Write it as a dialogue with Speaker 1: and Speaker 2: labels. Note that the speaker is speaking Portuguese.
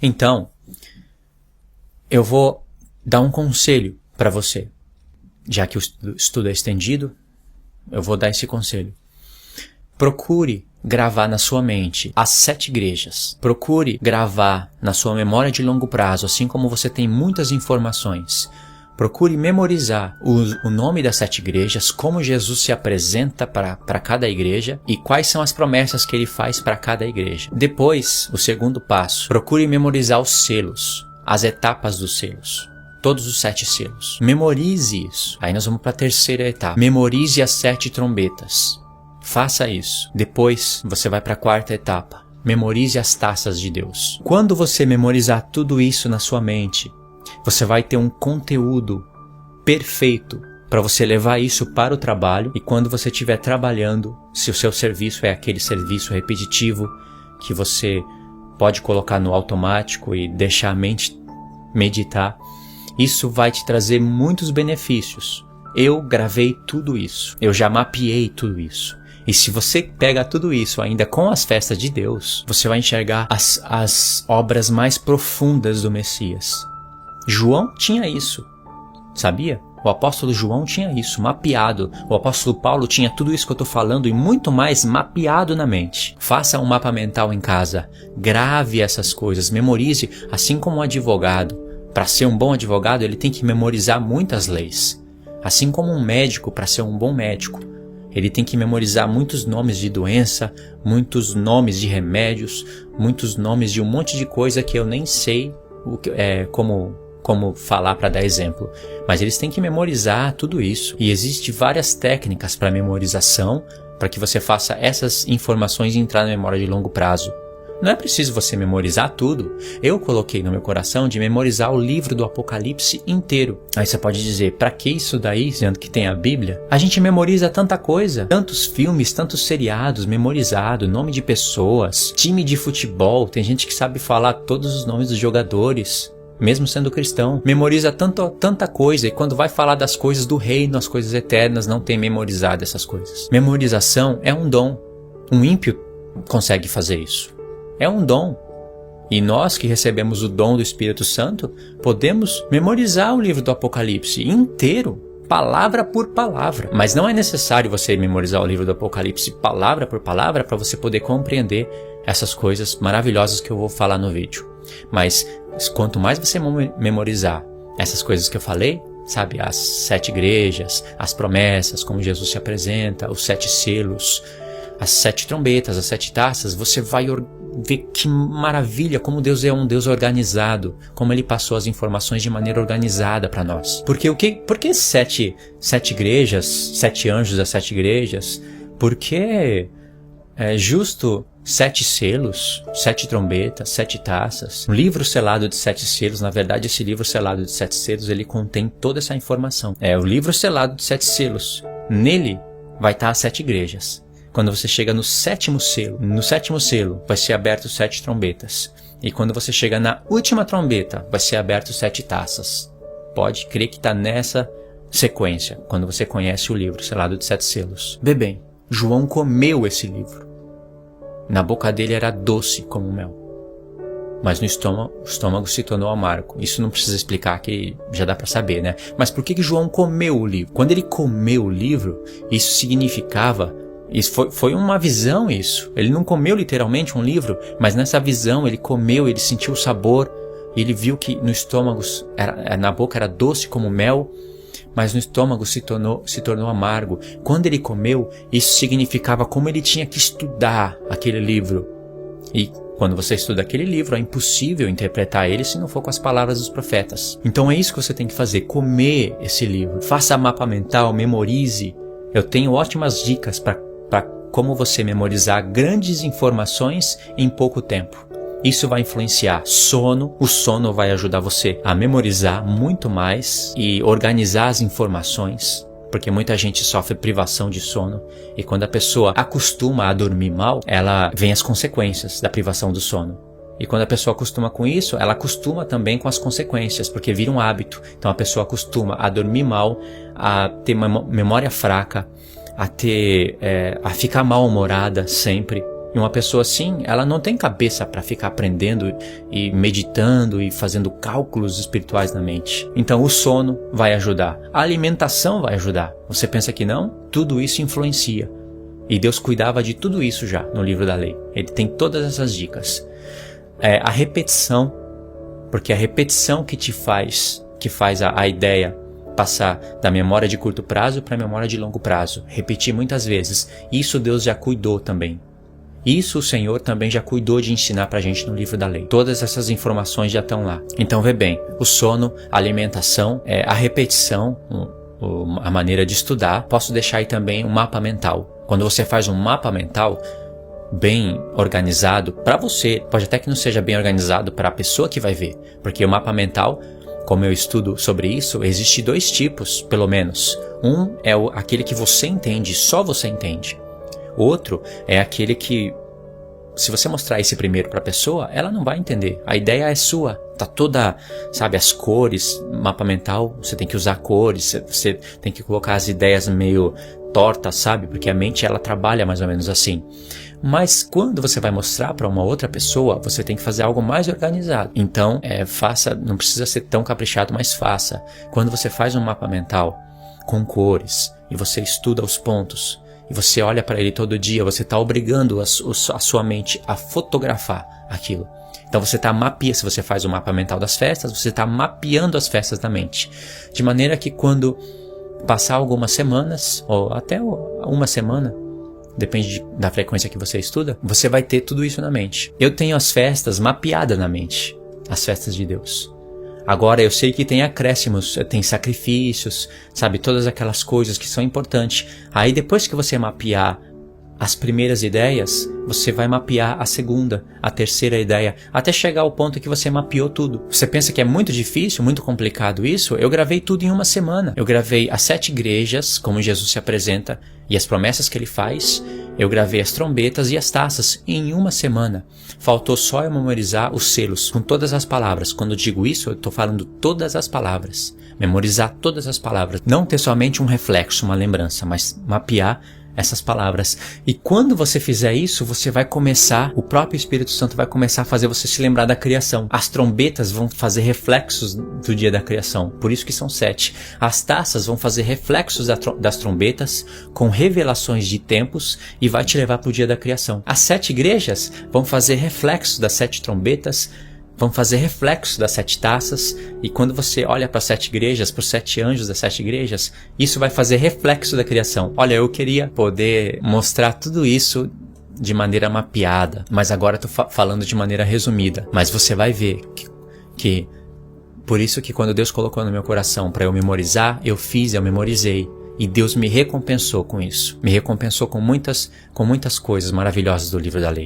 Speaker 1: Então, eu vou dar um conselho para você. Já que o estudo é estendido, eu vou dar esse conselho. Procure gravar na sua mente as 7 igrejas. Procure gravar na sua memória de longo prazo, assim como você tem muitas informações. Procure memorizar o nome das 7 igrejas, como Jesus se apresenta para cada igreja e quais são as promessas que ele faz para cada igreja. Depois, o segundo passo, procure memorizar os selos, as etapas dos selos. Todos os 7 selos. Memorize isso. Aí nós vamos para a terceira etapa. Memorize as 7 trombetas. Faça isso. Depois você vai para a quarta etapa. Memorize as taças de Deus. Quando você memorizar tudo isso na sua mente, você vai ter um conteúdo perfeito para você levar isso para o trabalho. E quando você estiver trabalhando, se o seu serviço é aquele serviço repetitivo que você pode colocar no automático e deixar a mente meditar, isso vai te trazer muitos benefícios. Eu gravei tudo isso. Eu já mapeei tudo isso. E se você pega tudo isso ainda com as festas de Deus, você vai enxergar as obras mais profundas do Messias. João tinha isso. Sabia? O apóstolo João tinha isso mapeado. O apóstolo Paulo tinha tudo isso que eu estou falando e muito mais mapeado na mente. Faça um mapa mental em casa. Grave essas coisas. Memorize, assim como um advogado. Para ser um bom advogado, ele tem que memorizar muitas leis. Assim como um médico, para ser um bom médico, ele tem que memorizar muitos nomes de doença, muitos nomes de remédios, muitos nomes de um monte de coisa que eu nem sei como falar para dar exemplo. Mas eles têm que memorizar tudo isso. E existem várias técnicas para memorização, para que você faça essas informações entrar na memória de longo prazo. Não é preciso você memorizar tudo. Eu coloquei no meu coração de memorizar o livro do Apocalipse inteiro. Aí você pode dizer, pra que isso daí, sendo que tem a Bíblia? A gente memoriza tanta coisa. Tantos filmes, tantos seriados memorizado, nome de pessoas, time de futebol. Tem gente que sabe falar todos os nomes dos jogadores, mesmo sendo cristão. Memoriza tanta coisa e quando vai falar das coisas do reino, as coisas eternas, não tem memorizado essas coisas. Memorização é um dom. Um ímpio consegue fazer isso. É um dom. E nós que recebemos o dom do Espírito Santo, podemos memorizar o livro do Apocalipse inteiro, palavra por palavra. Mas não é necessário você memorizar o livro do Apocalipse palavra por palavra para você poder compreender essas coisas maravilhosas que eu vou falar no vídeo. Mas quanto mais você memorizar essas coisas que eu falei, sabe, as 7 igrejas, as promessas, como Jesus se apresenta, os 7 selos, as 7 trombetas, as 7 taças, você vai ver que maravilha, como Deus é um Deus organizado, como Ele passou as informações de maneira organizada para nós. Por que 7 igrejas, 7 anjos das 7 igrejas? Porque é justo 7 selos, 7 trombetas, 7 taças. Um livro selado de 7 selos, na verdade esse livro selado de 7 selos, ele contém toda essa informação. É o livro selado de 7 selos. Nele vai estar as 7 igrejas. Quando você chega no 7º selo vai ser aberto 7 trombetas. E quando você chega na última trombeta, vai ser aberto 7 taças. Pode crer que está nessa sequência, quando você conhece o livro selado de 7 selos. Vê bem, João comeu esse livro. Na boca dele era doce como mel. Mas no estômago se tornou amargo. Isso não precisa explicar, que já dá para saber, né? Mas por que João comeu o livro? Quando ele comeu o livro, isso significava... Isso foi uma visão isso. Ele não comeu literalmente um livro, mas nessa visão ele comeu, ele sentiu o sabor, e ele viu que no estômago, na boca era doce como mel, mas no estômago se tornou amargo. Quando ele comeu, isso significava como ele tinha que estudar aquele livro. E quando você estuda aquele livro, é impossível interpretar ele se não for com as palavras dos profetas. Então é isso que você tem que fazer, comer esse livro. Faça mapa mental, memorize. Eu tenho ótimas dicas para como você memorizar grandes informações em pouco tempo. Isso vai influenciar sono. O sono vai ajudar você a memorizar muito mais e organizar as informações, porque muita gente sofre privação de sono e quando a pessoa acostuma a dormir mal, ela vem as consequências da privação do sono. E quando a pessoa acostuma com isso, ela acostuma também com as consequências, porque vira um hábito. Então a pessoa acostuma a dormir mal, a ter uma memória fraca, a ficar mal-humorada sempre. E uma pessoa assim, ela não tem cabeça para ficar aprendendo e meditando e fazendo cálculos espirituais na mente. Então o sono vai ajudar, a alimentação vai ajudar. Você pensa que não? Tudo isso influencia. E Deus cuidava de tudo isso já no livro da lei. Ele tem todas essas dicas. A repetição, porque é a repetição que faz a ideia passar da memória de curto prazo para a memória de longo prazo. Repetir muitas vezes. Isso Deus já cuidou também. Isso o Senhor também já cuidou de ensinar pra gente no livro da lei. Todas essas informações já estão lá. Então vê bem, o sono, a alimentação, a repetição, a maneira de estudar. Posso deixar aí também um mapa mental. Quando você faz um mapa mental bem organizado, para você, pode até que não seja bem organizado para a pessoa que vai ver, porque o mapa mental, como eu estudo sobre isso, existe 2 tipos, pelo menos. Um é aquele que você entende, só você entende. Outro é aquele que, se você mostrar esse primeiro para a pessoa, ela não vai entender. A ideia é sua. Tá toda, sabe, as cores, mapa mental, você tem que usar cores, você tem que colocar as ideias meio tortas, sabe? Porque a mente, ela trabalha mais ou menos assim. Mas quando você vai mostrar para uma outra pessoa, você tem que fazer algo mais organizado. Então, faça, não precisa ser tão caprichado, mas faça. Quando você faz um mapa mental com cores e você estuda os pontos, e você olha para ele todo dia, você está obrigando a sua mente a fotografar aquilo. Então você está mapeando, se você faz o mapa mental das festas, você está mapeando as festas da mente. De maneira que quando passar algumas semanas, ou até uma semana, depende da frequência que você estuda, você vai ter tudo isso na mente. Eu tenho as festas mapeadas na mente, as festas de Deus. Agora eu sei que tem acréscimos, tem sacrifícios, sabe, todas aquelas coisas que são importantes. Aí depois que você mapear as primeiras ideias, você vai mapear a segunda, a terceira ideia, até chegar ao ponto que você mapeou tudo. Você pensa que é muito difícil, muito complicado isso? Eu gravei tudo em uma semana. Eu gravei as 7 igrejas, como Jesus se apresenta, e as promessas que ele faz. Eu gravei as trombetas e as taças em uma semana. Faltou só eu memorizar os selos, com todas as palavras. Quando eu digo isso, eu estou falando todas as palavras. Memorizar todas as palavras. Não ter somente um reflexo, uma lembrança, mas mapear essas palavras. E quando você fizer isso, você vai começar, o próprio Espírito Santo vai começar a fazer você se lembrar da criação. As trombetas vão fazer reflexos do dia da criação, por isso que são 7. As taças vão fazer reflexos das trombetas com revelações de tempos e vai te levar para o dia da criação. As 7 igrejas vão fazer reflexos das 7 trombetas, vão fazer reflexo das 7 taças, e quando você olha para as 7 igrejas, para os 7 anjos das 7 igrejas, isso vai fazer reflexo da criação. Olha, eu queria poder mostrar tudo isso de maneira mapeada, mas agora estou falando de maneira resumida. Mas você vai ver que por isso que quando Deus colocou no meu coração para eu memorizar, eu memorizei. E Deus me recompensou com isso. Me recompensou com muitas coisas maravilhosas do livro da lei.